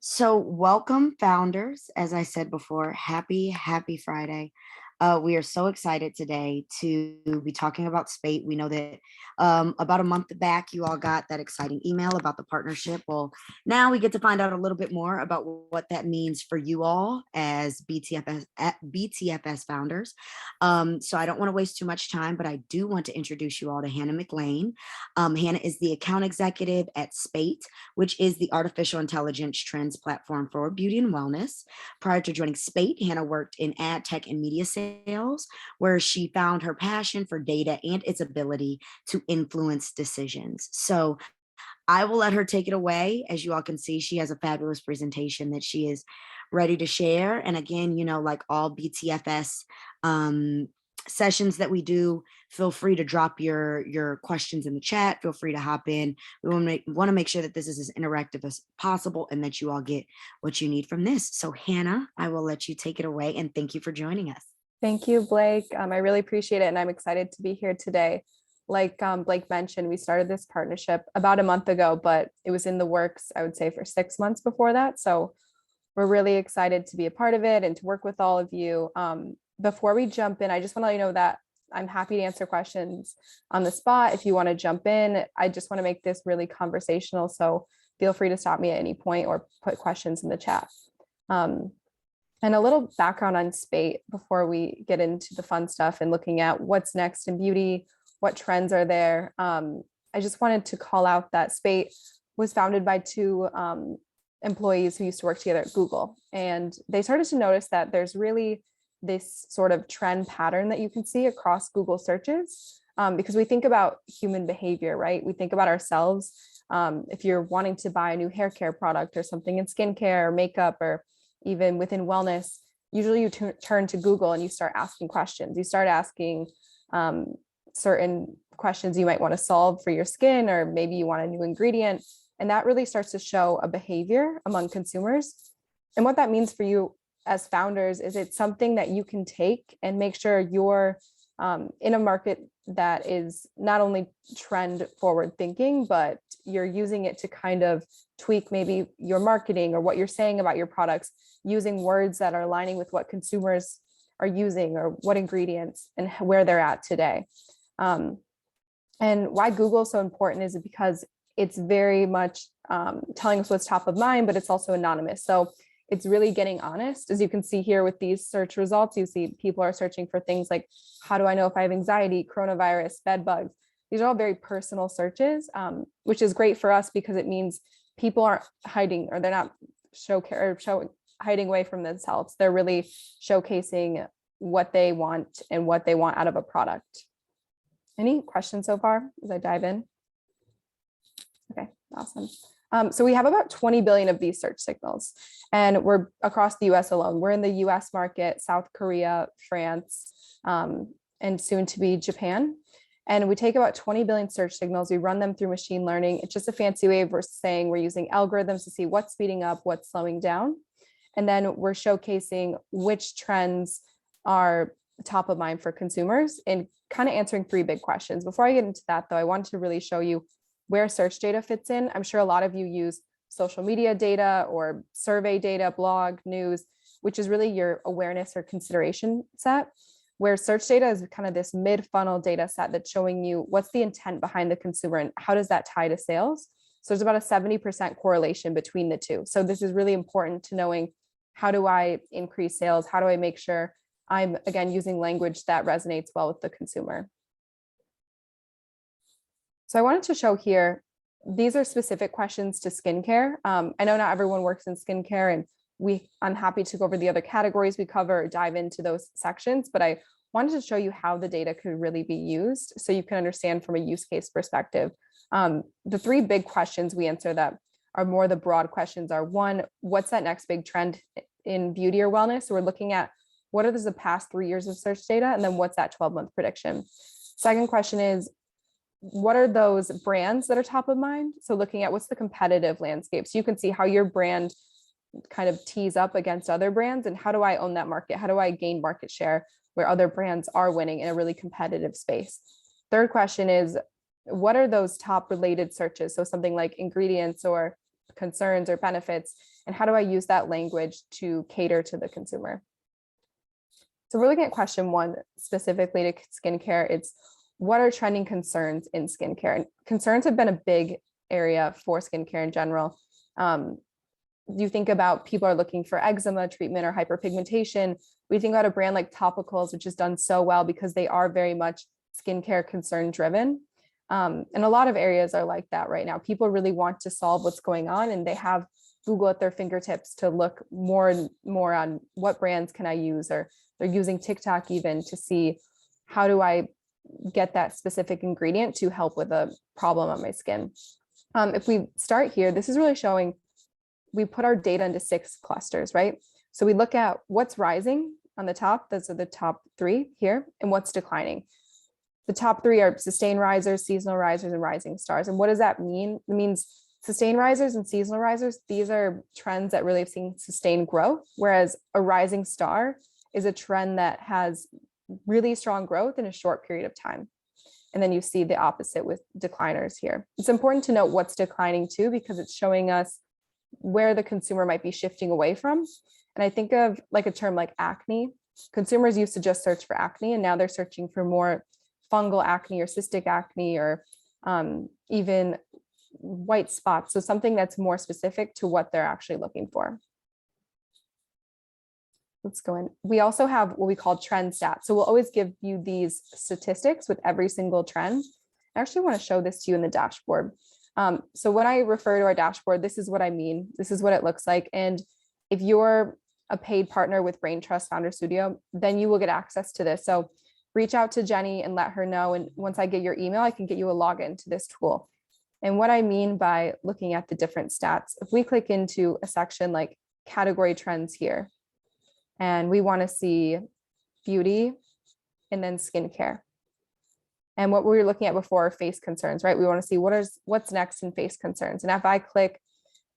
So, welcome, founders. As I said before, happy Friday. We are so excited today to be talking about SPATE. We know that about a month back, you all got that exciting email about the partnership. Well, now we get to find out a little bit more about what that means for you all as BTFS founders. So, I don't want to waste too much time, but I do want to introduce you all to Hannah McLean. Hannah is the account executive at SPATE, which is the artificial intelligence trends platform for beauty and wellness. Prior to joining SPATE, Hannah worked in ad tech and media sales, where she found her passion for data and its ability to influence decisions. So I will let her take it away. As you all can see, she has a fabulous presentation that she is ready to share. And again, like all BTFS sessions that we do, feel free to drop your questions in the chat. Feel free to hop in. We want to make sure that this is as interactive as possible and that you all get what you need from this. So Hannah, I will let you take it away, and thank you for joining us. Thank you, Blake. I really appreciate it, and I'm excited to be here today. Like Blake mentioned, we started this partnership about a month ago, but it was in the works, I would say, for 6 months before that. So we're really excited to be a part of it and to work with all of you. Before we jump in, I just want to let you know that I'm happy to answer questions on the spot. If you want to jump in, I just want to make this really conversational. So feel free to stop me at any point or put questions in the chat. And a little background on SPATE before we get into the fun stuff and looking at what's next in beauty, what trends are there. I just wanted to call out that SPATE was founded by two employees who used to work together at Google. And they started to notice that there's really this sort of trend pattern that you can see across Google searches, because we think about human behavior, right? We think about ourselves. If you're wanting to buy a new hair care product or something in skincare or makeup, or even within wellness, usually you turn to Google and you start asking questions. You start asking certain questions you might want to solve for your skin, or maybe you want a new ingredient. And that really starts to show a behavior among consumers. And what that means for you as founders is it's something that you can take and make sure you're in a market that is not only trend forward thinking, but you're using it to kind of tweak maybe your marketing or what you're saying about your products, using words that are aligning with what consumers are using or what ingredients and where they're at today. And why Google is so important is because it's very much telling us what's top of mind, but it's also anonymous. So it's really getting honest. As you can see here with these search results, you see people are searching for things like, how do I know if I have anxiety, coronavirus, bed bugs? These are all very personal searches, which is great for us because it means people aren't hiding, or they're not hiding away from themselves. They're really showcasing what they want and what they want out of a product. Any questions so far as I dive in? Okay, awesome. So we have about 20 billion of these search signals, and we're across the US alone. We're in the US market, South Korea, France, and soon to be Japan. And we take about 20 billion search signals. We run them through machine learning. It's just a fancy way of saying we're using algorithms to see what's speeding up, what's slowing down. And then we're showcasing which trends are top of mind for consumers and kind of answering three big questions. Before I get into that, though, I wanted to really show you where search data fits in. I'm sure a lot of you use social media data or survey data, blog, news, which is really your awareness or consideration set, where search data is kind of this mid-funnel data set that's showing you what's the intent behind the consumer and how does that tie to sales. So there's about a 70% correlation between the two. So this is really important to knowing, how do I increase sales? How do I make sure I'm, again, using language that resonates well with the consumer? So I wanted to show here, these are specific questions to skincare. I know not everyone works in skincare, and I'm happy to go over the other categories we cover or dive into those sections, but I wanted to show you how the data could really be used so you can understand from a use case perspective. The three big questions we answer that are more the broad questions are, one, what's that next big trend in beauty or wellness? So we're looking at what are the past 3 years of search data, and then what's that 12-month prediction? Second question is, what are those brands that are top of mind? So looking at what's the competitive landscape. So you can see how your brand kind of tees up against other brands, and how do I own that market? How do I gain market share where other brands are winning in a really competitive space? Third question is, what are those top related searches? So something like ingredients or concerns or benefits, and how do I use that language to cater to the consumer? So we're looking at question 1 specifically to skincare. It's what are trending concerns in skincare? And concerns have been a big area for skincare in general. You think about people are looking for eczema treatment or hyperpigmentation. We think about a brand like Topicals, which has done so well because they are very much skincare concern driven. And a lot of areas are like that right now. People really want to solve what's going on, and they have Google at their fingertips to look more and more on what brands can I use, or they're using TikTok even to see how do I get that specific ingredient to help with a problem on my skin. If we start here, this is really showing, we put our data into 6 clusters, right? So we look at what's rising on the top, those are the top 3 here, and what's declining. The top 3 are sustained risers, seasonal risers, and rising stars. And what does that mean? It means sustained risers and seasonal risers, these are trends that really have seen sustained growth, whereas a rising star is a trend that has really strong growth in a short period of time. And then you see the opposite with decliners here. It's important to note what's declining too, because it's showing us where the consumer might be shifting away from. And I think of like a term like acne. Consumers used to just search for acne, and now they're searching for more fungal acne or cystic acne, or even white spots. So something that's more specific to what they're actually looking for. Let's go in. We also have what we call trend stats. So we'll always give you these statistics with every single trend. I actually want to show this to you in the dashboard. So when I refer to our dashboard, this is what I mean. This is what it looks like. And if you're a paid partner with Brain Trust Founder Studio, then you will get access to this. So reach out to Jenny and let her know. And once I get your email, I can get you a login to this tool. And what I mean by looking at the different stats, if we click into a section like category trends here, and we want to see beauty and then skincare. And what we were looking at before are face concerns, right? We want to see what's next in face concerns. And if I click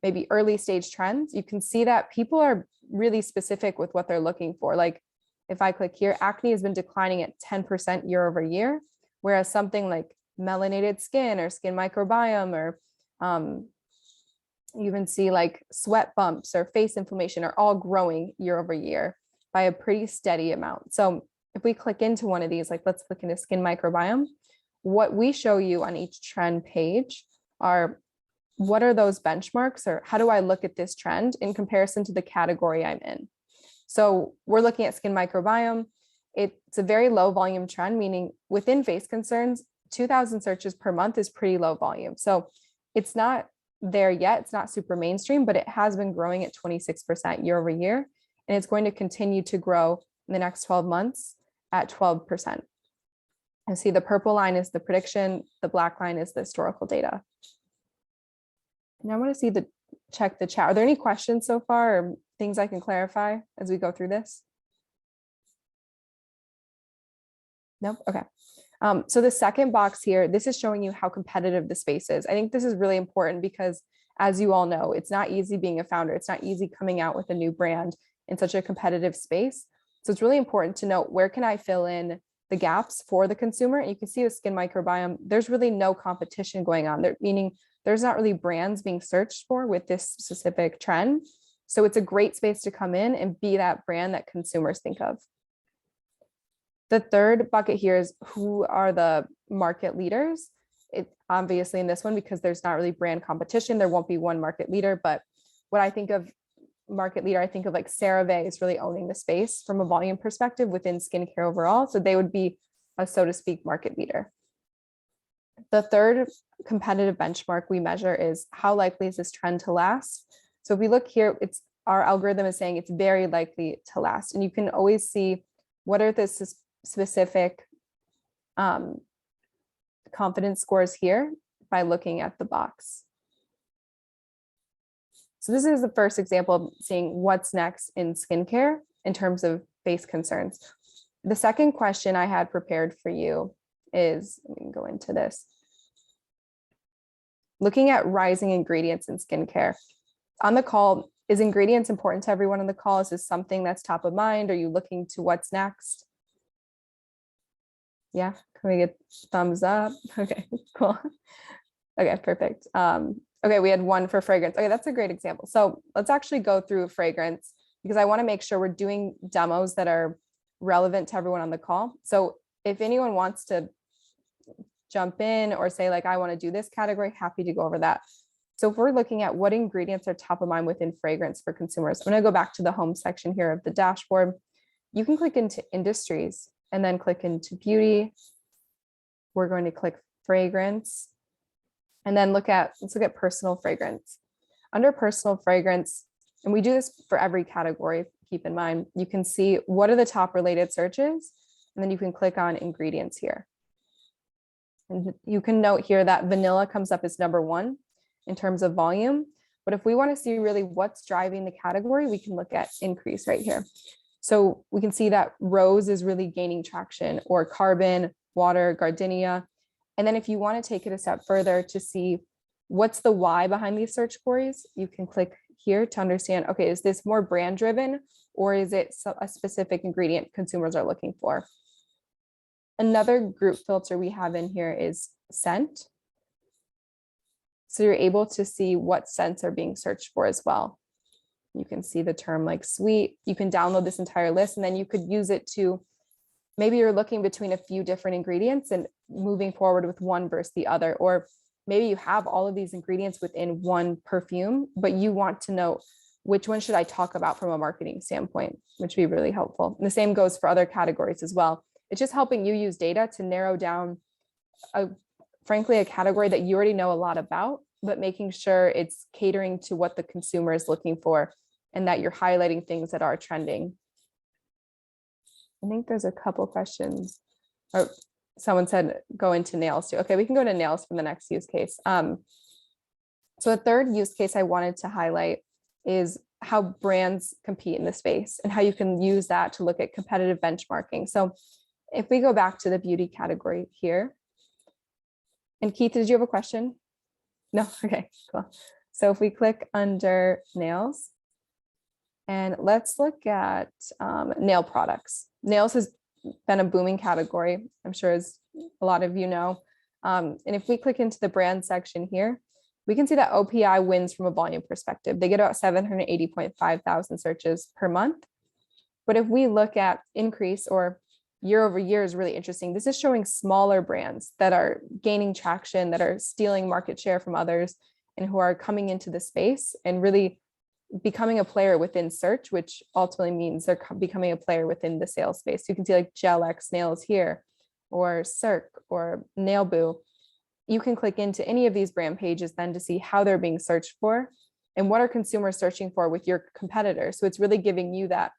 maybe early stage trends, you can see that people are really specific with what they're looking for. Like if I click here, acne has been declining at 10% year over year, whereas something like melanated skin or skin microbiome, or you even see like sweat bumps or face inflammation are all growing year over year by a pretty steady amount. So if we click into one of these, like let's click into skin microbiome, what we show you on each trend page are what are those benchmarks, or how do I look at this trend in comparison to the category I'm in? So we're looking at skin microbiome. It's a very low volume trend, meaning within face concerns, 2,000 searches per month is pretty low volume. So it's not there yet. It's not super mainstream, but it has been growing at 26% year over year. And it's going to continue to grow in the next 12 months at 12%. And see the purple line is the prediction. The black line is the historical data. And I want to see check the chat. Are there any questions so far, or things I can clarify as we go through this? No? Okay. So the second box here, this is showing you how competitive the space is. I think this is really important because, as you all know, it's not easy being a founder. It's not easy coming out with a new brand in such a competitive space. So it's really important to note, where can I fill in the gaps for the consumer? And you can see the skin microbiome, there's really no competition going on there, meaning there's not really brands being searched for with this specific trend. So it's a great space to come in and be that brand that consumers think of. The third bucket here is who are the market leaders. It obviously in this one, because there's not really brand competition, there won't be one market leader. But what I think of market leader, I think of like CeraVe is really owning the space from a volume perspective within skincare overall. So they would be a, so to speak, market leader. The third competitive benchmark we measure is how likely is this trend to last. So if we look here, it's our algorithm is saying it's very likely to last. And you can always see what are the specific confidence scores here by looking at the box. So this is the first example of seeing what's next in skincare in terms of face concerns. The second question I had prepared for you is, let me go into this. Looking at rising ingredients in skincare. On the call, is ingredients important to everyone on the call? Is this something that's top of mind? Are you looking to what's next? Yeah, can we get thumbs up? Okay, cool. Okay, perfect. Okay, we had one for fragrance. Okay, that's a great example. So let's actually go through fragrance because I want to make sure we're doing demos that are relevant to everyone on the call. So if anyone wants to jump in or say like, I want to do this category, happy to go over that. So if we're looking at what ingredients are top of mind within fragrance for consumers, I'm going to go back to the home section here of the dashboard. You can click into industries and then click into beauty. We're going to click fragrance and then let's look at personal fragrance. Under personal fragrance, and we do this for every category, keep in mind, you can see what are the top related searches, and then you can click on ingredients here. And you can note here that vanilla comes up as number 1 in terms of volume. But if we want to see really what's driving the category, we can look at increase right here. So we can see that rose is really gaining traction, or carbon, water, gardenia. And then if you want to take it a step further to see what's the why behind these search queries, you can click here to understand, okay, is this more brand driven or is it a specific ingredient consumers are looking for? Another group filter we have in here is scent. So you're able to see what scents are being searched for as well. You can see the term like sweet. You can download this entire list and then you could use it to, maybe you're looking between a few different ingredients and moving forward with one versus the other, or maybe you have all of these ingredients within one perfume, but you want to know which one should I talk about from a marketing standpoint, which would be really helpful. And the same goes for other categories as well. It's just helping you use data to narrow down, frankly, a category that you already know a lot about, but making sure it's catering to what the consumer is looking for and that you're highlighting things that are trending. I think there's a couple questions. Or someone said go into nails too. Okay, we can go to nails for the next use case. So a third use case I wanted to highlight is how brands compete in the space and how you can use that to look at competitive benchmarking. So if we go back to the beauty category here, and Keith, did you have a question? No, okay, cool. So if we click under nails, and let's look at nail products. Nails has been a booming category, I'm sure as a lot of you know. And if we click into the brand section here, we can see that OPI wins from a volume perspective. They get about 780.5 thousand searches per month. But if we look at increase or year over year is really interesting. This is showing smaller brands that are gaining traction, that are stealing market share from others, and who are coming into the space and really becoming a player within search, which ultimately means they're becoming a player within the sales space. You can see like Gel-X Nails here, or Cirque, or Nail Boo. You can click into any of these brand pages then to see how they're being searched for and what are consumers searching for with your competitors. So it's really giving you that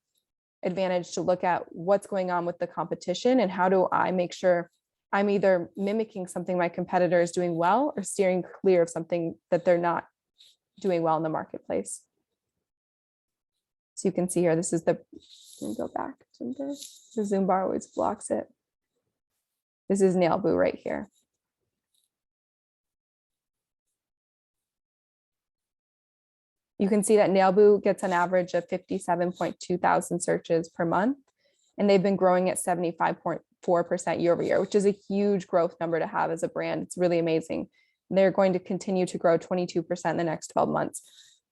advantage to look at what's going on with the competition and how do I make sure I'm either mimicking something my competitor is doing well or steering clear of something that they're not doing well in the marketplace. So you can see here, this is the, let me go back to this. The zoom bar always blocks it. This is Nail Boo right here. You can see that Nail Boo gets an average of 57.2 thousand searches per month, and they've been growing at 75.4% year over year, which is a huge growth number to have as a brand. It's really amazing. They're going to continue to grow 22% in the next 12 months.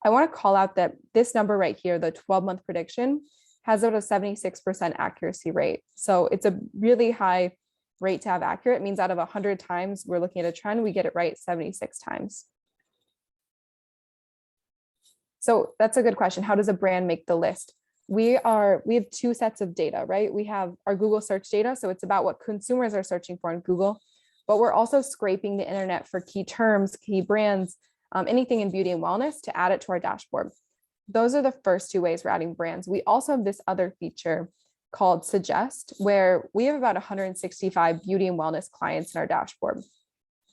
I want to call out that this number right here, the 12-month prediction, has about a 76% accuracy rate. So it's a really high rate to have accurate. It means out of 100 times we're looking at a trend, we get it right 76 times. So that's a good question. How does a brand make the list? We have two sets of data, right? We have our Google search data. So it's about what consumers are searching for in Google, but we're also scraping the internet for key terms, key brands, anything in beauty and wellness to add it to our dashboard. Those are the first two ways we're adding brands. We also have this other feature called Suggest, where we have about 165 beauty and wellness clients in our dashboard.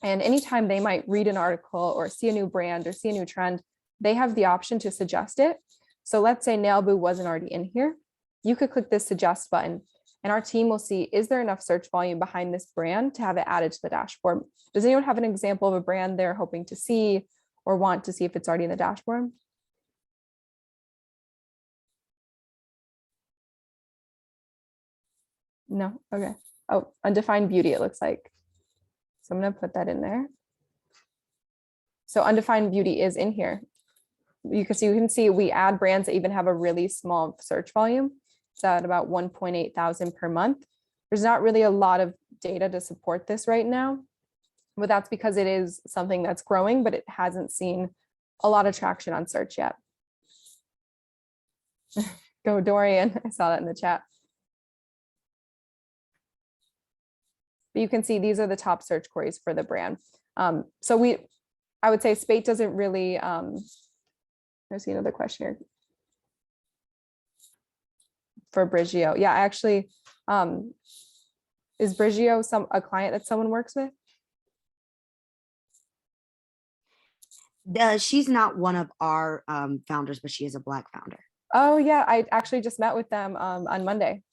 And anytime they might read an article or see a new brand or see a new trend, they have the option to suggest it. So let's say Nail Boo wasn't already in here. You could click this suggest button and our team will see, is there enough search volume behind this brand to have it added to the dashboard? Does anyone have an example of a brand they're hoping to see or want to see if it's already in the dashboard? No, okay. Oh, undefined beauty, it looks like. So I'm gonna put that in there. So undefined beauty is in here. You can see we add brands that even have a really small search volume. It's at about 1.8 thousand per month. There's not really a lot of data to support this right now, but that's because it is something that's growing, but it hasn't seen a lot of traction on search yet. Go Dorian, I saw that in the chat. But you can see these are the top search queries for the brand. So I would say SPATE doesn't really, I see another question here. For Brigio. Yeah, actually, is Brigio a client that someone works with? She's not one of our founders, but she is a Black founder. Oh yeah, I actually just met with them on Monday.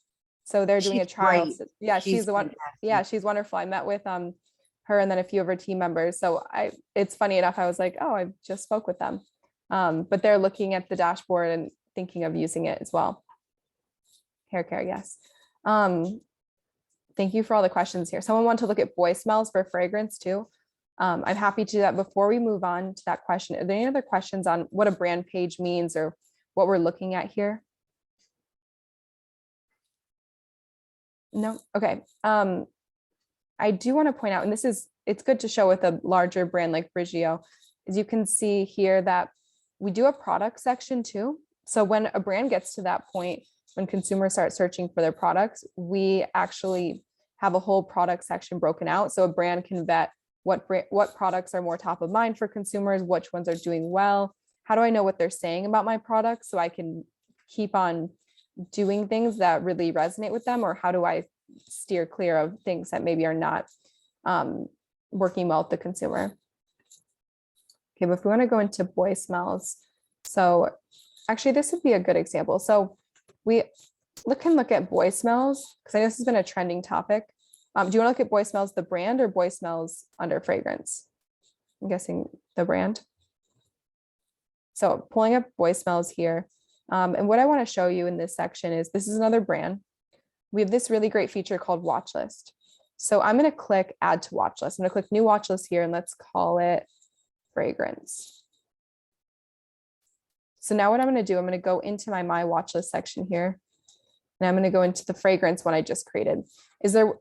So they're doing a trial. Great. Yeah, she's the one. Fantastic. Yeah, she's wonderful. I met with her and then a few of her team members. So it's funny enough, I was like, oh, I just spoke with them. But they're looking at the dashboard and thinking of using it as well. Hair care, yes. Thank you for all the questions here. Someone wanted to look at boy smells for fragrance too. I'm happy to do that. Before we move on to that question, are there any other questions on what a brand page means or what we're looking at here? No, okay. I do want to point out, and it's good to show with a larger brand like Brigio, as you can see here that we do a product section too. So when a brand gets to that point, when consumers start searching for their products, we actually have a whole product section broken out. So a brand can vet what products are more top of mind for consumers, which ones are doing well. How do I know what they're saying about my products so I can keep on doing things that really resonate with them? Or how do I steer clear of things that maybe are not working well with the consumer? Okay, but if we want to go into boy smells, so actually this would be a good example. So we can look at boy smells because I know this has been a trending topic. Do you want to look at boy smells the brand or boy smells under fragrance? I'm guessing the brand. So pulling up boy smells here. And what I want to show you in this section is this is another brand. We have this really great feature called watch list. So I'm going to click add to watch list. I'm going to click new watch list here and let's call it fragrance. So now what I'm going to do, I'm going to go into my watch list section here. And I'm going to go into the fragrance one I just created. Is there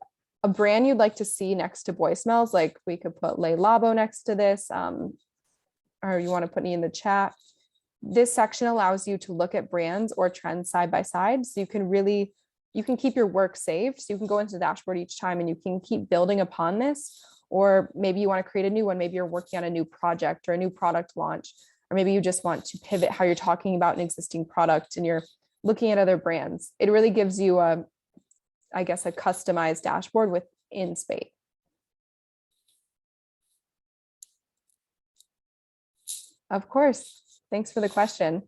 a brand you'd like to see next to boy smells? Like we could put Le Labo next to this, or you want to put me in the chat. This section allows you to look at brands or trends side by side. So you can keep your work saved. So you can go into the dashboard each time and you can keep building upon this. Or maybe you want to create a new one. Maybe you're working on a new project or a new product launch, or maybe you just want to pivot how you're talking about an existing product and you're looking at other brands. It really gives you I guess, a customized dashboard within SPATE. Of course. Thanks for the question.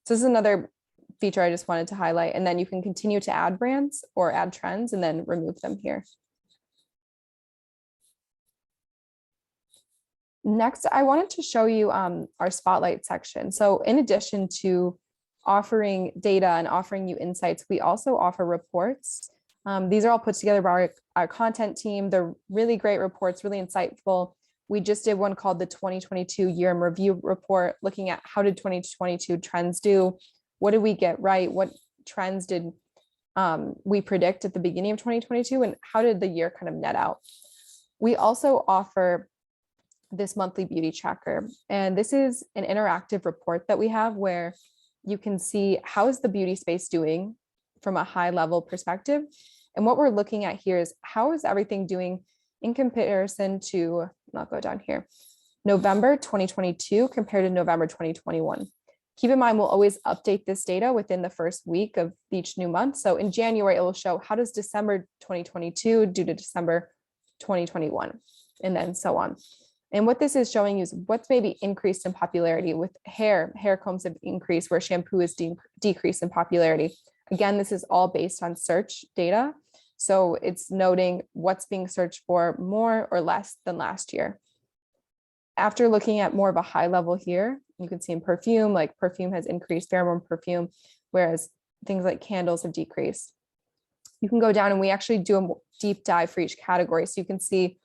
So this is another feature I just wanted to highlight, and then you can continue to add brands or add trends and then remove them here. Next, I wanted to show you our spotlight section. So in addition to offering data and offering you insights, we also offer reports. These are all put together by our content team. They're really great reports, really insightful. We just did one called the 2022 Year in Review report, looking at how did 2022 trends do? What did we get right? What trends did we predict at the beginning of 2022? And how did the year kind of net out? We also offer this monthly beauty tracker. And this is an interactive report that we have where you can see how is the beauty space doing from a high level perspective. And what we're looking at here is how is everything doing in comparison to, I'll go down here, November 2022 compared to November 2021. Keep in mind, we'll always update this data within the first week of each new month. So in January, it will show how does December 2022 do to December 2021, and then so on. And what this is showing you is what's maybe increased in popularity with hair combs have increased where shampoo is decreased in popularity. Again, this is all based on search data. So it's noting what's being searched for more or less than last year. After looking at more of a high level here, you can see in perfume, like perfume has increased, pheromone perfume, whereas things like candles have decreased. You can go down and we actually do a deep dive for each category. So you can see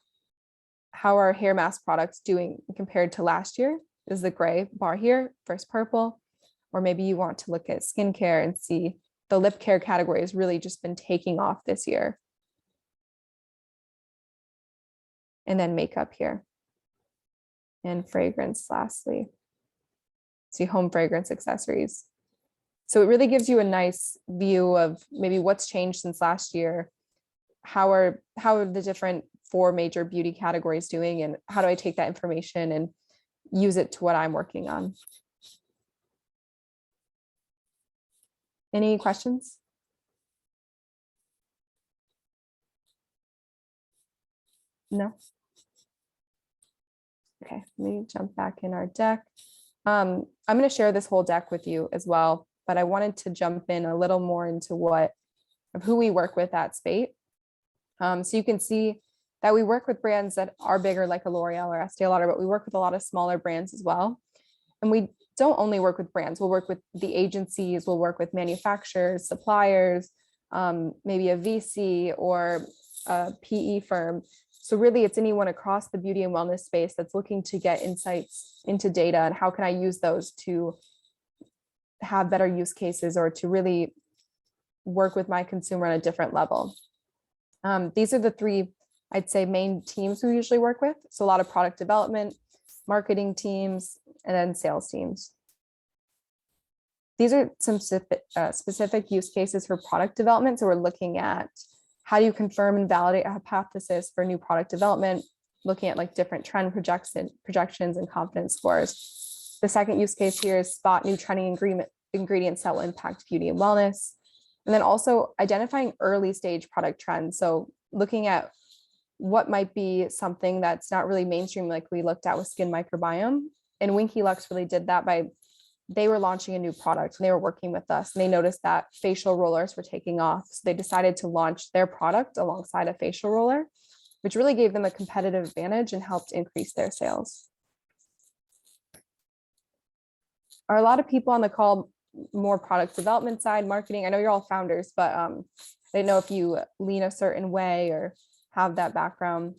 how are hair mask products doing compared to last year? Is the gray bar here versus purple? Or maybe you want to look at skincare and see the lip care category has really just been taking off this year. And then makeup here. And fragrance lastly. See home fragrance accessories. So it really gives you a nice view of maybe what's changed since last year. How are the different 4 major beauty categories doing, and how do I take that information and use it to what I'm working on? Any questions? No? Okay, let me jump back in our deck. I'm going to share this whole deck with you as well, but I wanted to jump in a little more into who we work with at SPATE. So you can see that we work with brands that are bigger, like a L'Oreal or Estee Lauder, but we work with a lot of smaller brands as well. And we don't only work with brands, we'll work with the agencies, we'll work with manufacturers, suppliers, maybe a VC or a PE firm. So really it's anyone across the beauty and wellness space that's looking to get insights into data and how can I use those to have better use cases or to really work with my consumer on a different level. These are the 3, I'd say, main teams we usually work with. So a lot of product development, marketing teams, and then sales teams. These are some specific use cases for product development. So we're looking at how do you confirm and validate a hypothesis for new product development, looking at like different trend projections and confidence scores. The second use case here is spot new trending ingredients that will impact beauty and wellness. And then also identifying early stage product trends. So looking at what might be something that's not really mainstream, like we looked at with skin microbiome. And Winky Lux really did that they were launching a new product and they were working with us and they noticed that facial rollers were taking off. So they decided to launch their product alongside a facial roller, which really gave them a competitive advantage and helped increase their sales. Are a lot of people on the call more product development side, marketing? I know you're all founders, but I didn't know if you lean a certain way or have that background.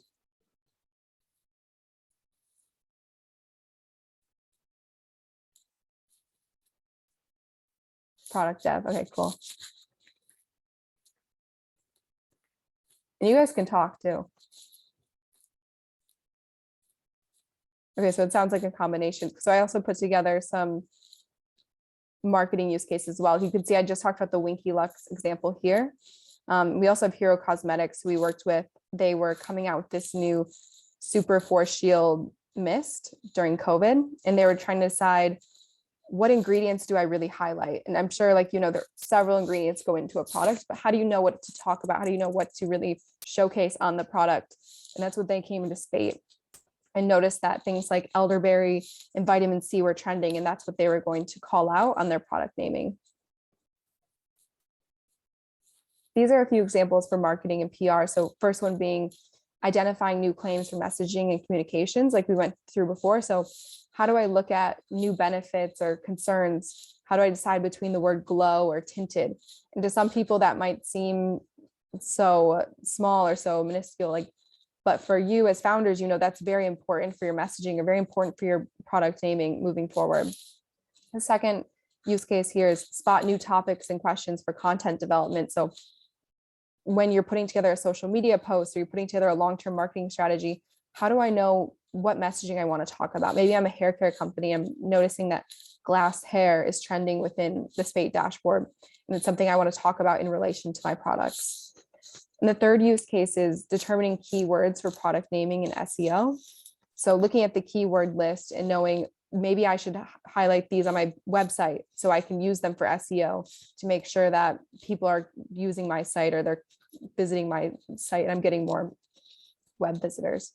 Product dev. Okay, cool. And you guys can talk too. Okay, so it sounds like a combination. So I also put together some marketing use cases as well. You can see I just talked about the Winky Lux example here. We also have Hero Cosmetics we worked with. They were coming out with this new Super Force Shield mist during COVID, and they were trying to decide what ingredients do I really highlight? And I'm sure, like, there are several ingredients go into a product, but how do you know what to talk about? How do you know what to really showcase on the product? And that's what they came into SPATE and noticed that things like elderberry and vitamin C were trending, and that's what they were going to call out on their product naming. These are a few examples for marketing and PR. So first one being identifying new claims for messaging and communications, like we went through before. So how do I look at new benefits or concerns? How do I decide between the word glow or tinted? And to some people that might seem so small or so minuscule, but for you as founders, that's very important for your messaging or very important for your product naming moving forward. The second use case here is spot new topics and questions for content development. So when you're putting together a social media post or you're putting together a long-term marketing strategy, how do I know what messaging I want to talk about? Maybe I'm a hair care company. I'm noticing that glass hair is trending within the SPATE dashboard, and it's something I want to talk about in relation to my products. And the third use case is determining keywords for product naming and SEO. So looking at the keyword list and knowing maybe I should highlight these on my website so I can use them for SEO to make sure that people are using my site or they're visiting my site and I'm getting more web visitors.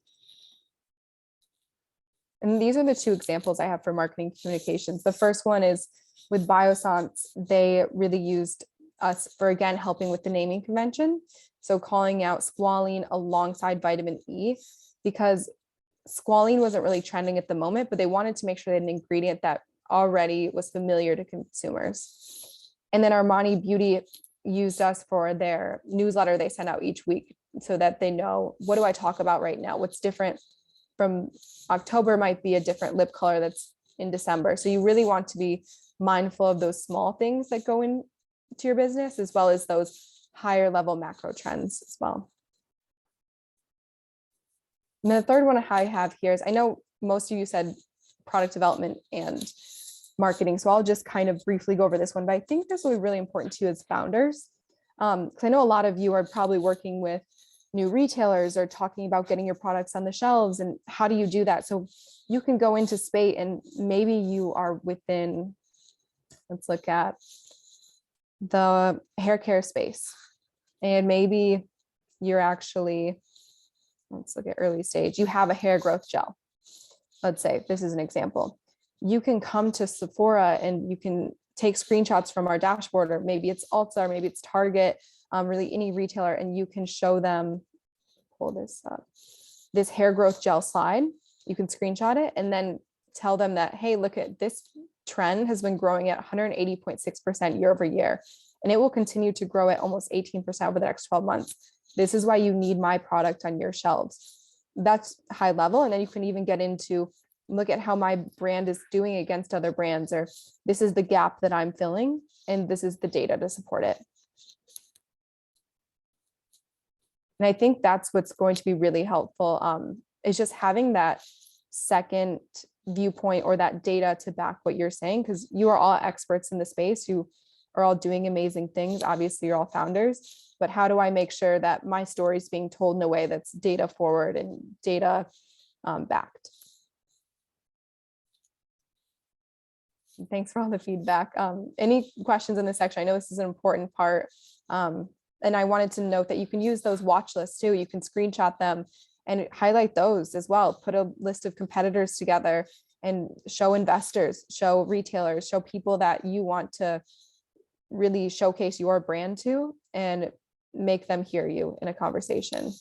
And these are the 2 examples I have for marketing communications. The first one is with Biossance. They really used us for, again, helping with the naming convention. So calling out squalene alongside vitamin E, because squalene wasn't really trending at the moment, but they wanted to make sure they had an ingredient that already was familiar to consumers. And then Armani Beauty used us for their newsletter they send out each week so that they know, what do I talk about right now? What's different from October might be a different lip color that's in December. So you really want to be mindful of those small things that go into your business, as well as those higher level macro trends as well. And the third one I have here is, I know most of you said product development and marketing, so I'll just kind of briefly go over this one, but I think this will be really important to you as founders. Because I know a lot of you are probably working with new retailers or talking about getting your products on the shelves, and how do you do that? So you can go into SPATE and maybe you are within, let's look at the hair care space, and maybe you're actually, let's look at early stage, you have a hair growth gel. Let's say this is an example. You can come to Sephora and you can take screenshots from our dashboard, or maybe it's Ulta, or maybe it's Target, really any retailer, and you can show them, pull this up, this hair growth gel slide. You can screenshot it and then tell them that, hey, look at this trend has been growing at 180.6% year over year, and it will continue to grow at almost 18% over the next 12 months. This is why you need my product on your shelves. That's high level. And then you can even get into, look at how my brand is doing against other brands, or this is the gap that I'm filling, and this is the data to support it. And I think that's what's going to be really helpful, is just having that second viewpoint or that data to back what you're saying, because you are all experts in the space. You are all doing amazing things. Obviously, you're all founders, but how do I make sure that my story is being told in a way that's data forward and data backed? Thanks for all the feedback. Any questions in this section? I know this is an important part. And I wanted to note that you can use those watch lists too. You can screenshot them and highlight those as well. Put a list of competitors together and show investors, show retailers, show people that you want to really showcase your brand to, and make them hear you in a conversation.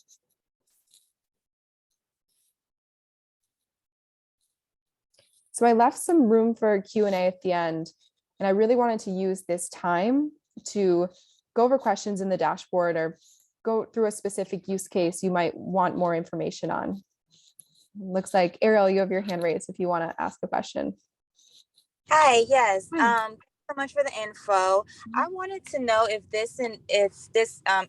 So I left some room for Q&A at the end, and I really wanted to use this time to go over questions in the dashboard or go through a specific use case you might want more information on. Looks like Ariel, you have your hand raised if you want to ask a question. Hi, yes. Hi. Thanks so much for the info. I wanted to know if this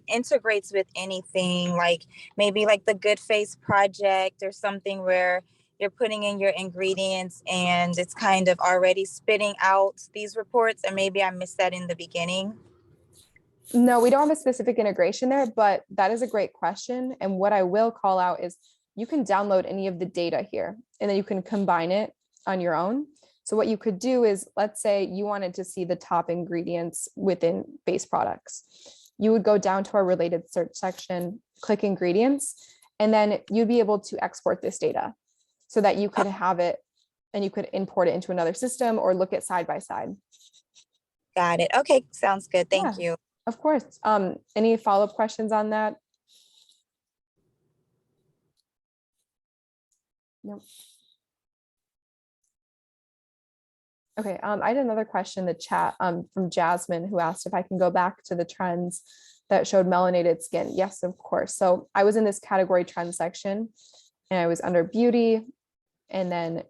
integrates with anything, like maybe like the Good Face project or something, where you're putting in your ingredients and it's kind of already spitting out these reports, or maybe I missed that in the beginning. No, we don't have a specific integration there, but that is a great question. And what I will call out is you can download any of the data here, and then you can combine it on your own. So what you could do is, let's say you wanted to see the top ingredients within base products. You would go down to our related search section, click ingredients, and then you'd be able to export this data so that you could have it and you could import it into another system or look at side by side. Got it. Okay, sounds good. Thank Yeah. you. Of course. Any follow-up questions on that? Nope. Okay, I had another question in the chat from Jasmine, who asked if I can go back to the trends that showed melanated skin. Yes, of course. So I was in this category trend section, and I was under beauty and then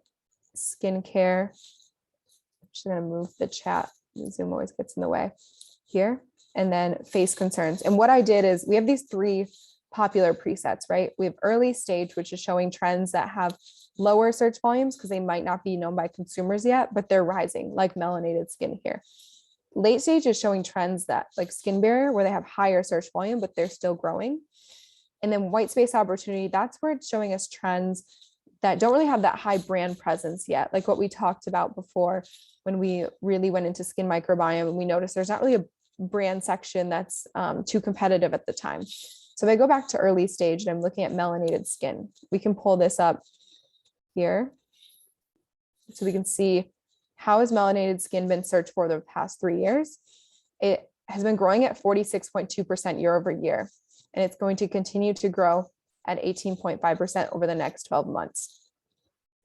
skincare. I'm just gonna move the chat. Zoom always gets in the way here. And then face concerns. And what I did is, we have these three popular presets, right? We have early stage, which is showing trends that have lower search volumes because they might not be known by consumers yet, but they're rising, like melanated skin here. Late stage is showing trends that, like skin barrier, where they have higher search volume, but they're still growing. And then white space opportunity, that's where it's showing us trends that don't really have that high brand presence yet, like what we talked about before when we really went into skin microbiome, and we noticed there's not really a brand section that's too competitive at the time. So if I go back to early stage and I'm looking at melanated skin, we can pull this up here. So we can see, how has melanated skin been searched for the past 3 years? It has been growing at 46.2% year over year, and it's going to continue to grow at 18.5% over the next 12 months.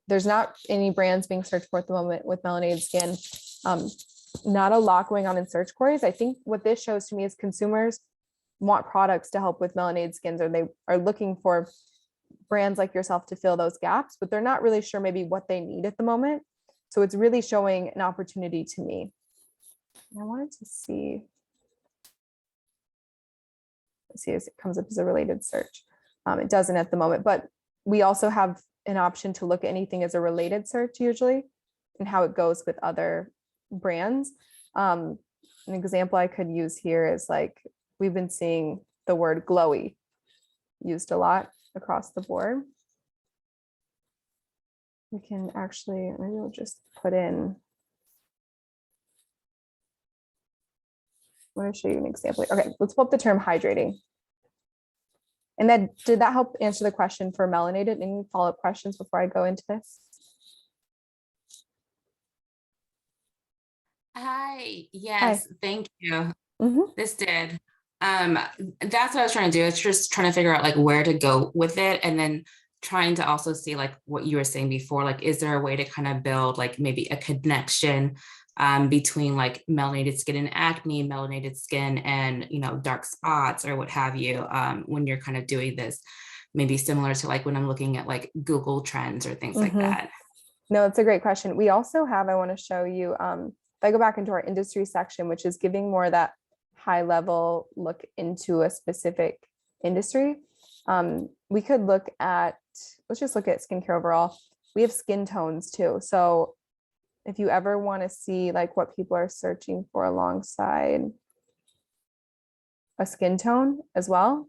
There's not any brands being searched for at the moment with melanated skin. Not a lot going on in search queries. I think what this shows to me is consumers want products to help with melanated skins, or they are looking for brands like yourself to fill those gaps, but they're not really sure maybe what they need at the moment. So it's really showing an opportunity to me. And I wanted to see, let's see if it comes up as a related search. It doesn't at the moment, but we also have an option to look at anything as a related search usually and how it goes with other brands. An example I could use here is like, we've been seeing the word glowy used a lot across the board. We can actually, maybe we'll just put in, I want to show you an example. Okay, let's pull up the term hydrating. And then did that help answer the question for melanated? Any follow-up questions before I go into this? Hi, yes, thank you. Mhm. This did. That's what I was trying to do. It's just trying to figure out like where to go with it, and then trying to also see like what you were saying before, like, is there a way to kind of build like maybe a connection between like melanated skin and acne, melanated skin and, you know, dark spots or what have you, when you're kind of doing this, maybe similar to like when I'm looking at like Google Trends or things like Mhm. that. No, it's a great question. We also have, I want to show you, if I go back into our industry section, which is giving more of that high level look into a specific industry. We could look at, let's just look at skincare overall. We have skin tones too. So if you ever want to see like what people are searching for alongside a skin tone as well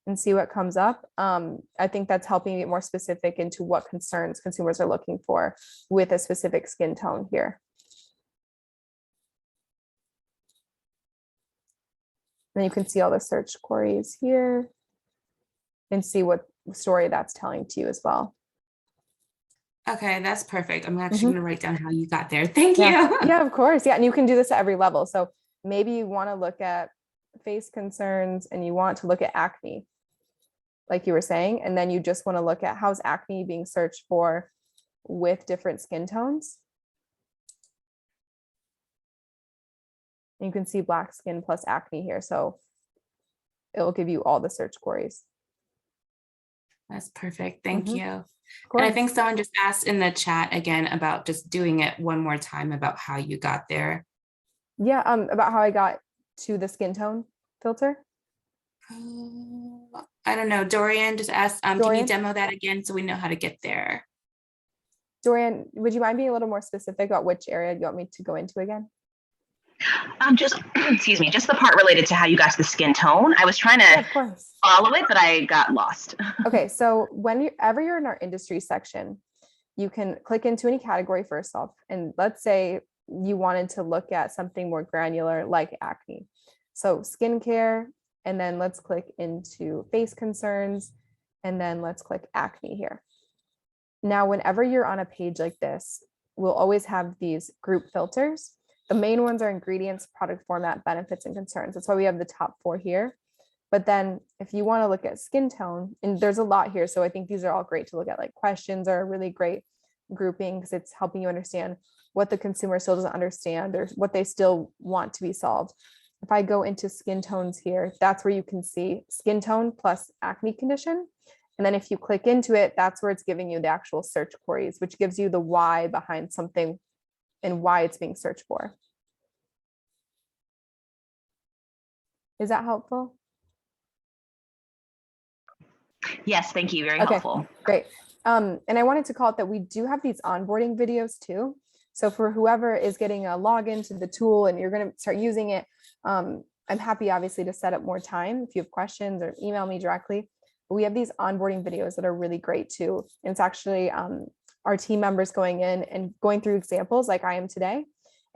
and see what comes up. I think that's helping you get more specific into what concerns consumers are looking for with a specific skin tone here. Then you can see all the search queries here and see what story that's telling to you as well. Okay, that's perfect. I'm actually going to write down how you got there. Thank Yeah. you. Yeah, of course. Yeah. And you can do this at every level. So maybe you want to look at face concerns and you want to look at acne, like you were saying, and then you just want to look at how's acne being searched for with different skin tones. And you can see black skin plus acne here. So it'll give you all the search queries. That's perfect. Thank you. Of And I course. think someone just asked in the chat again about just doing it one more time about how you got there. Yeah, about how I got to the skin tone filter. I don't know. Dorian just asked, can you Dorian? demo that again so we know how to get there? Dorian, would you mind being a little more specific about which area you want me to go into again? Just, excuse me, just the part related to how you got to the skin tone. I was trying Yeah, to of course. follow it, but I got lost. Okay, so whenever you're in our industry section, you can click into any category first off. And let's say you wanted to look at something more granular like acne. So skincare, and then let's click into face concerns, and then let's click acne here. Now, whenever you're on a page like this, we'll always have these group filters. The main ones are ingredients, product format, benefits, and concerns. That's why we have the top 4 here. But then if you want to look at skin tone, and there's a lot here, so I think these are all great to look at. Like questions are a really great grouping because it's helping you understand what the consumer still doesn't understand or what they still want to be solved. If I go into skin tones here, that's where you can see skin tone plus acne condition. And then if you click into it, that's where it's giving you the actual search queries, which gives you the why behind something and why it's being searched for. Is that helpful? Yes, thank you. Very Okay, helpful. great. And I wanted to call it that we do have these onboarding videos too. So for whoever is getting a login to the tool and you're going to start using it, I'm happy obviously to set up more time if you have questions or email me directly. But we have these onboarding videos that are really great too. And it's actually our team members going in and going through examples like I am today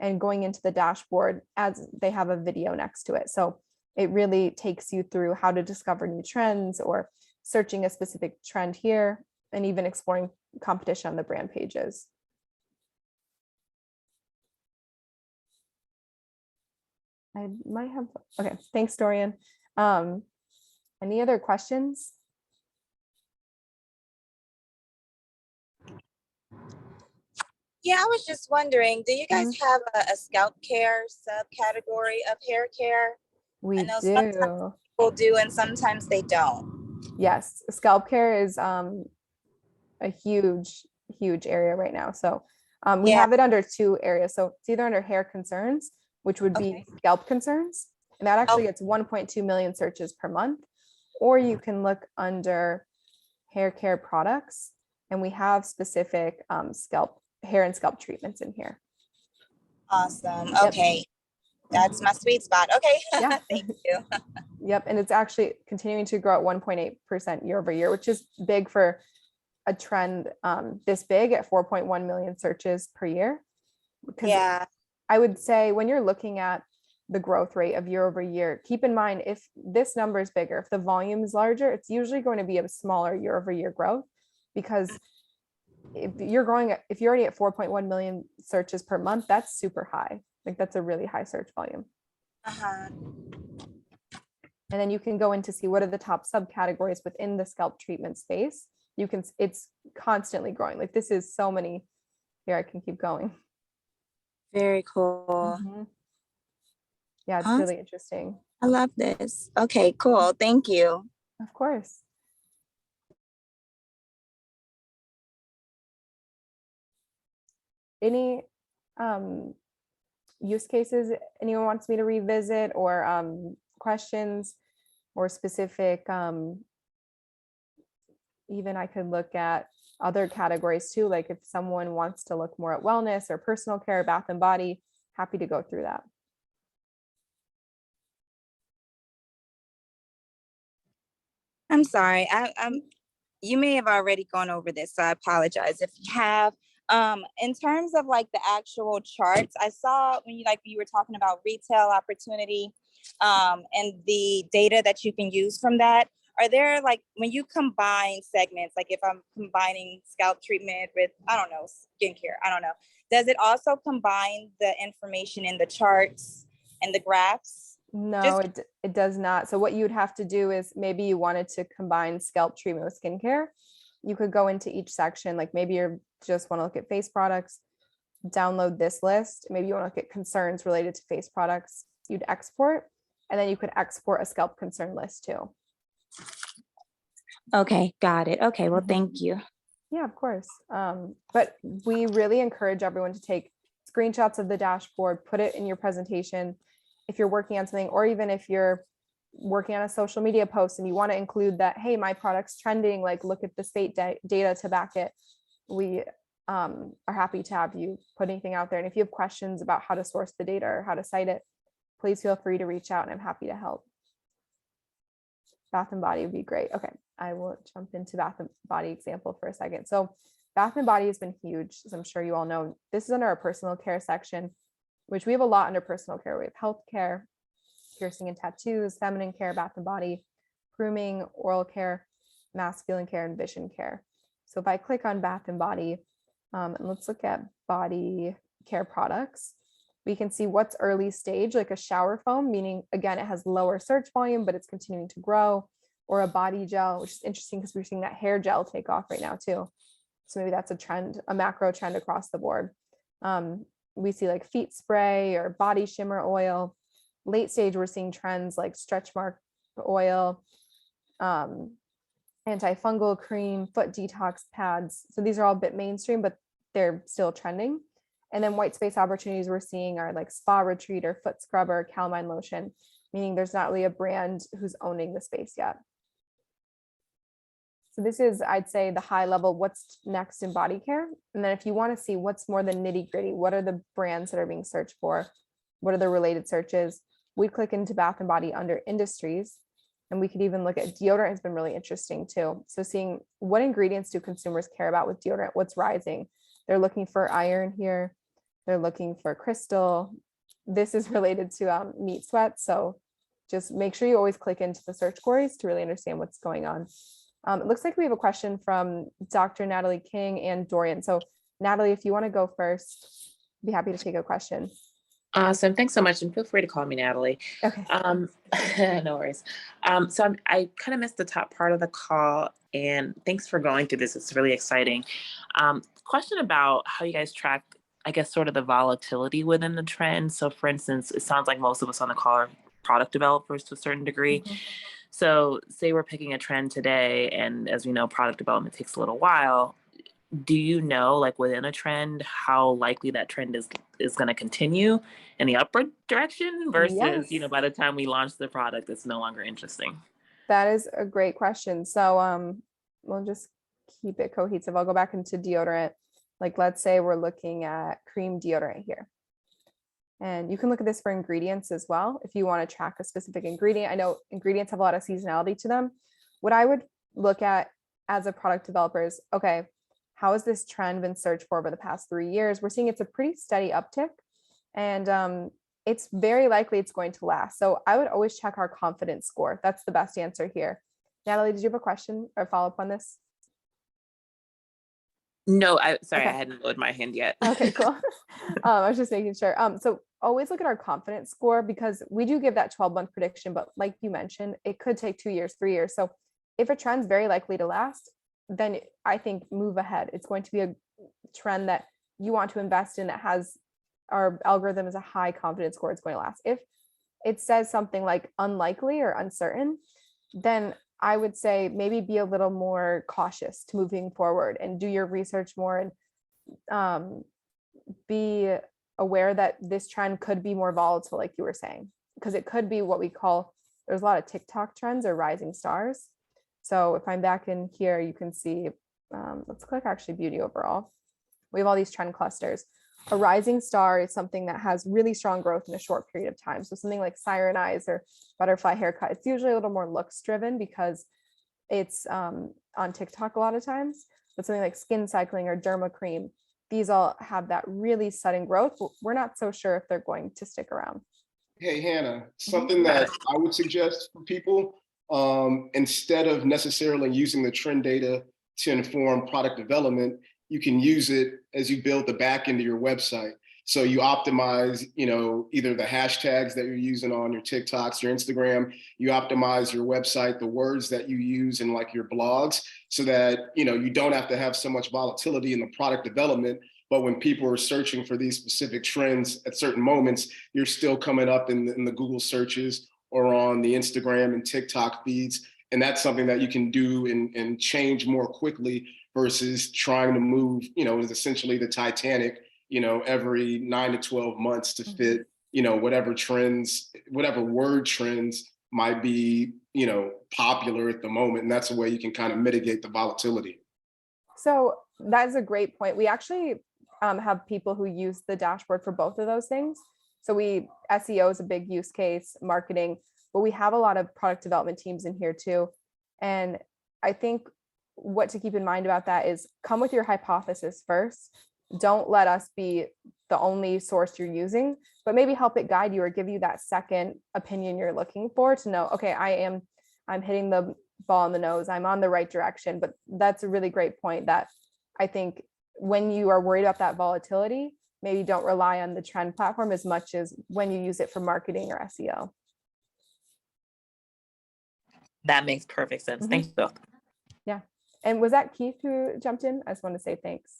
and going into the dashboard as they have a video next to it. So it really takes you through how to discover new trends or searching a specific trend here and even exploring competition on the brand pages. I might have, okay, thanks, Dorian. Any other questions? Yeah, I was just wondering, do you guys have a scalp care subcategory of hair care? We I know do. sometimes people do and sometimes they don't. Yes, scalp care is a huge area right now. So we Yeah. have it under two areas. So it's either under hair concerns, which would be Okay. scalp concerns, and that actually Oh, gets 1.2 million searches per month. Or you can look under hair care products, and we have specific hair and scalp treatments in here. awesome. Yep. Okay. That's my sweet spot. Okay. Yeah. Thank you. Yep. And it's actually continuing to grow at 1.8% year over year, which is big for a trend this big at 4.1 million searches per year. Because Yeah. I would say when you're looking at the growth rate of year over year, keep in mind if this number is bigger, if the volume is larger, it's usually going to be a smaller year over year growth, because if you're already at 4.1 million searches per month, that's super high. Like that's a really high search volume. Uh-huh. And then you can go in to see what are the top subcategories within the scalp treatment space. It's constantly growing. Like this is so many. Here, I can keep going. Very cool. Mhm. Yeah, it's Awesome. really interesting. I love this. Okay, cool. Thank you. Of course. Any use cases anyone wants me to revisit, or questions, or specific, even I could look at other categories too, like if someone wants to look more at wellness or personal care, bath and body, happy to go through that. I'm sorry. You may have already gone over this, so I apologize if you have. In terms of like the actual charts, I saw when you were talking about retail opportunity, and the data that you can use from that. Are there, like, when you combine segments, like if I'm combining scalp treatment with, I don't know, skincare, I don't know, does it also combine the information in the charts and the graphs? No, Just it does not. So what you'd have to do is maybe you wanted to combine scalp treatment with skincare. You could go into each section, like maybe you just want to look at face products, download this list. Maybe you want to look at concerns related to face products, you'd export, and then you could export a scalp concern list too. okay, got it. Okay, well, Mhm. thank you. Yeah, of course. But we really encourage everyone to take screenshots of the dashboard, put it in your presentation if you're working on something, or even if you're working on a social media post and you want to include that, hey, my product's trending, like look at the SPATE data to back it. We are happy to have you put anything out there. And if you have questions about how to source the data or how to cite it, please feel free to reach out and I'm happy to help. Bath and body would be great. Okay, I will jump into bath and body example for a second. So bath and body has been huge, as I'm sure you all know. This is under our personal care section, which we have a lot under personal care. We have health care, piercing and tattoos, feminine care, bath and body, grooming, oral care, masculine care, and vision care. So if I click on bath and body, and let's look at body care products, we can see what's early stage, like a shower foam, meaning again, it has lower search volume, but it's continuing to grow, or a body gel, which is interesting because we're seeing that hair gel take off right now too. So maybe that's a trend, a macro trend across the board. We see like feet spray or body shimmer oil. Late stage, we're seeing trends like stretch mark oil, antifungal cream, foot detox pads. So these are all a bit mainstream, but they're still trending. And then white space opportunities we're seeing are like spa retreat or foot scrubber, calamine lotion, meaning there's not really a brand who's owning the space yet. So this is, I'd say, the high level, what's next in body care. And then if you want to see what's more the nitty gritty, what are the brands that are being searched for? What are the related searches? We click into bath and body under industries. And we could even look at deodorant has been really interesting too. So seeing what ingredients do consumers care about with deodorant, what's rising. They're looking for iron here. They're looking for crystal. This is related to meat sweat. So just make sure you always click into the search queries to really understand what's going on. It looks like we have a question from Dr. Natalie King and Dorian. So Natalie, if you want to go first, I'd be happy to take a question. Awesome. Thanks so much. And feel free to call me Natalie. Okay. No worries. I kind of missed the top part of the call, and thanks for going through this. It's really exciting. Question about how you guys track, I guess, sort of the volatility within the trend. So for instance, it sounds like most of us on the call are product developers to a certain degree. Mhm. So say we're picking a trend today, and as we know, product development takes a little while. Do you know, like within a trend, how likely that trend is going to continue in the upward direction versus, Yes, by the time we launch the product, it's no longer interesting? that is a great question. So we'll just keep it cohesive. I'll go back into deodorant. Like let's say we're looking at cream deodorant here. And you can look at this for ingredients as well. If you want to track a specific ingredient, I know ingredients have a lot of seasonality to them. What I would look at as a product developer is, okay, how has this trend been searched for over the past 3 years? We're seeing it's a pretty steady uptick, and it's very likely it's going to last. So I would always check our confidence score. That's the best answer here. Natalie, did you have a question or follow up on this? No, sorry, I Okay. hadn't lowered my hand yet. Okay, cool. I was just making sure. So always look at our confidence score because we do give that 12-month prediction, but like you mentioned, it could take 2 years, 3 years. So if a trend's very likely to last, then I think move ahead. It's going to be a trend that you want to invest in that has our algorithm is a high confidence score it's going to last. If it says something like unlikely or uncertain, then I would say maybe be a little more cautious to moving forward and do your research more and be aware that this trend could be more volatile, like you were saying, because it could be what we call, there's a lot of TikTok trends or rising stars. So if I'm back in here, you can see, let's click actually beauty overall. We have all these trend clusters. A rising star is something that has really strong growth in a short period of time. So something like siren eyes or butterfly haircut, it's usually a little more looks driven because it's on TikTok a lot of times, but something like skin cycling or derma cream, these all have that really sudden growth, but we're not so sure if they're going to stick around. Hey, Hannah, something that I would suggest for people, instead of necessarily using the trend data to inform product development, you can use it as you build the back end of your website. So you optimize, either the hashtags that you're using on your TikToks, your Instagram, you optimize your website, the words that you use in like your blogs, so that, you don't have to have so much volatility in the product development. But when people are searching for these specific trends at certain moments, you're still coming up in the Google searches or on the Instagram and TikTok feeds. And that's something that you can do and change more quickly versus trying to move, is essentially the Titanic, every 9 to 12 months to fit, whatever trends, whatever word trends might be, popular at the moment. And that's a way you can kind of mitigate the volatility. So that's a great point. We actually have people who use the dashboard for both of those things. So SEO is a big use case, marketing, but we have a lot of product development teams in here too. And I think what to keep in mind about that is come with your hypothesis first. Don't let us be the only source you're using, but maybe help it guide you or give you that second opinion you're looking for to know, okay, I'm hitting the ball in the nose, I'm on the right direction. But that's a really great point that I think when you are worried about that volatility, maybe don't rely on the trend platform as much as when you use it for marketing or SEO. That makes perfect sense. Thank you both. Yeah. And was that Keith who jumped in? I just want to say thanks.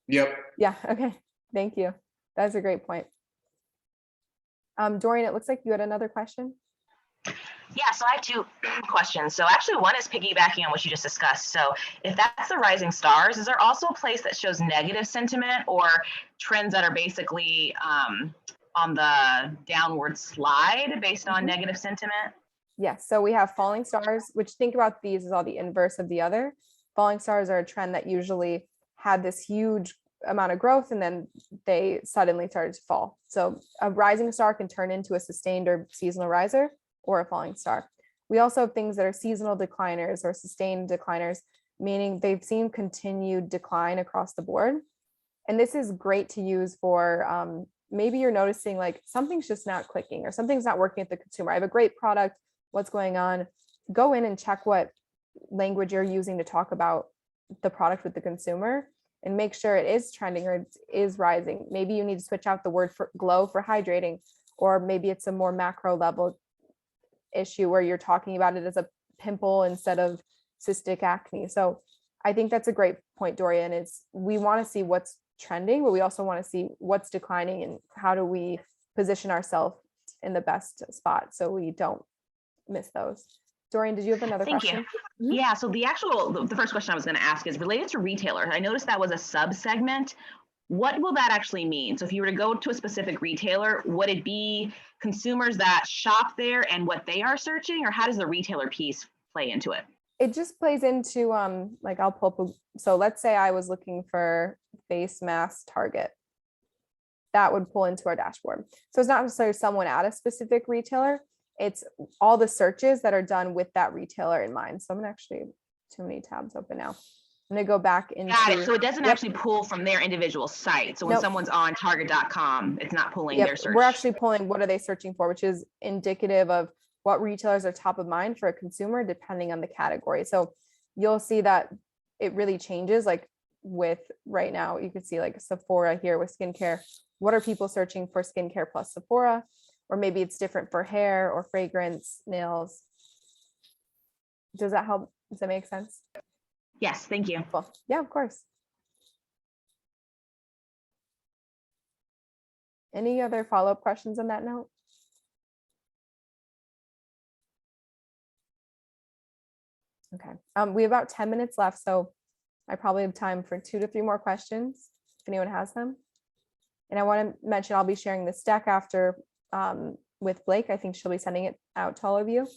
Yep. Yeah. Okay. Thank you. That's a great point. Dorian, it looks like you had another question. Yeah, so I have two questions. So actually one is piggybacking on what you just discussed. So if that's the rising stars, is there also a place that shows negative sentiment or trends that are basically on the downward slide based on negative sentiment? Yes. So we have falling stars, which think about these as all the inverse of the other. Falling stars are a trend that usually had this huge amount of growth and then they suddenly started to fall. So a rising star can turn into a sustained or seasonal riser or a falling star. We also have things that are seasonal decliners or sustained decliners, meaning they've seen continued decline across the board. And this is great to use for maybe you're noticing like something's just not clicking or something's not working with the consumer. I have a great product. What's going on? Go in and check what language you're using to talk about the product with the consumer and make sure it is trending or it is rising. Maybe you need to switch out the word for glow for hydrating, or maybe it's a more macro level issue where you're talking about it as a pimple instead of cystic acne. So I think that's a great point, Dorian, is we want to see what's trending, but we also want to see what's declining and how do we position ourselves in the best spot so we don't miss those. Dorian, did you have another Thank question? you. Yeah, so the first question I was going to ask is related to retailers. I noticed that was a sub-segment. What will that actually mean? So if you were to go to a specific retailer, would it be consumers that shop there and what they are searching, or how does the retailer piece play into it? It just plays into like I'll pull up so let's say I was looking for face mask Target. That would pull into our dashboard. So it's not necessarily someone at a specific retailer, it's all the searches that are done with that retailer in mind. So I'm gonna actually too many tabs open now. I'm gonna go back into Got it. So it doesn't actually pull from their individual site. So when someone's on target.com, it's not pulling their search. We're actually pulling what are they searching for, which is indicative of what retailers are top of mind for a consumer depending on the category. So you'll see that it really changes. Like with right now, you can see like Sephora here with skincare. What are people searching for skincare plus Sephora? Or maybe it's different for hair or fragrance, nails. Does that help? Does that make sense? Yes, thank you. Cool. Yeah, of course. Any other follow-up questions on that note? Okay, we have about 10 minutes left, so I probably have time for 2 to 3 more questions if anyone has them. And I want to mention I'll be sharing this deck after with Blake. I think she'll be sending it out to all of you.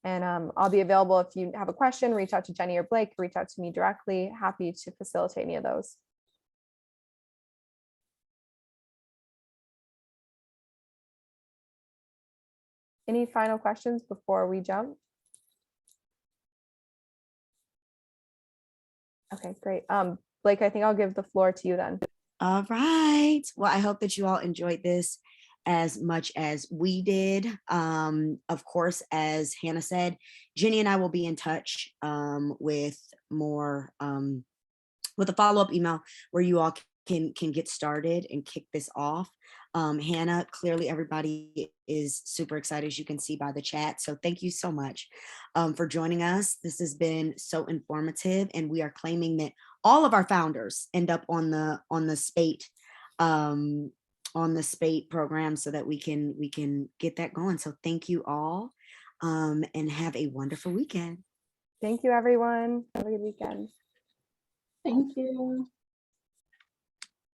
And I'll be available if you have a question, reach out to Jenny or Blake, reach out to me directly. Happy to facilitate any of those. Any final questions before we jump? Okay, great. Blake, I think I'll give the floor to you then. All right. Well, I hope that you all enjoyed this as much as we did. Of course, as Hannah said, Jenny and I will be in touch with more, with a follow-up email where you all can get started and kick this off. Hannah, clearly everybody is super excited, as you can see by the chat. So thank you so much for joining us. This has been so informative, and we are claiming that all of our founders end up on the SPATE program so that we can get that going. So thank you all, and have a wonderful weekend. Thank you, everyone. Have a good weekend. Thank you.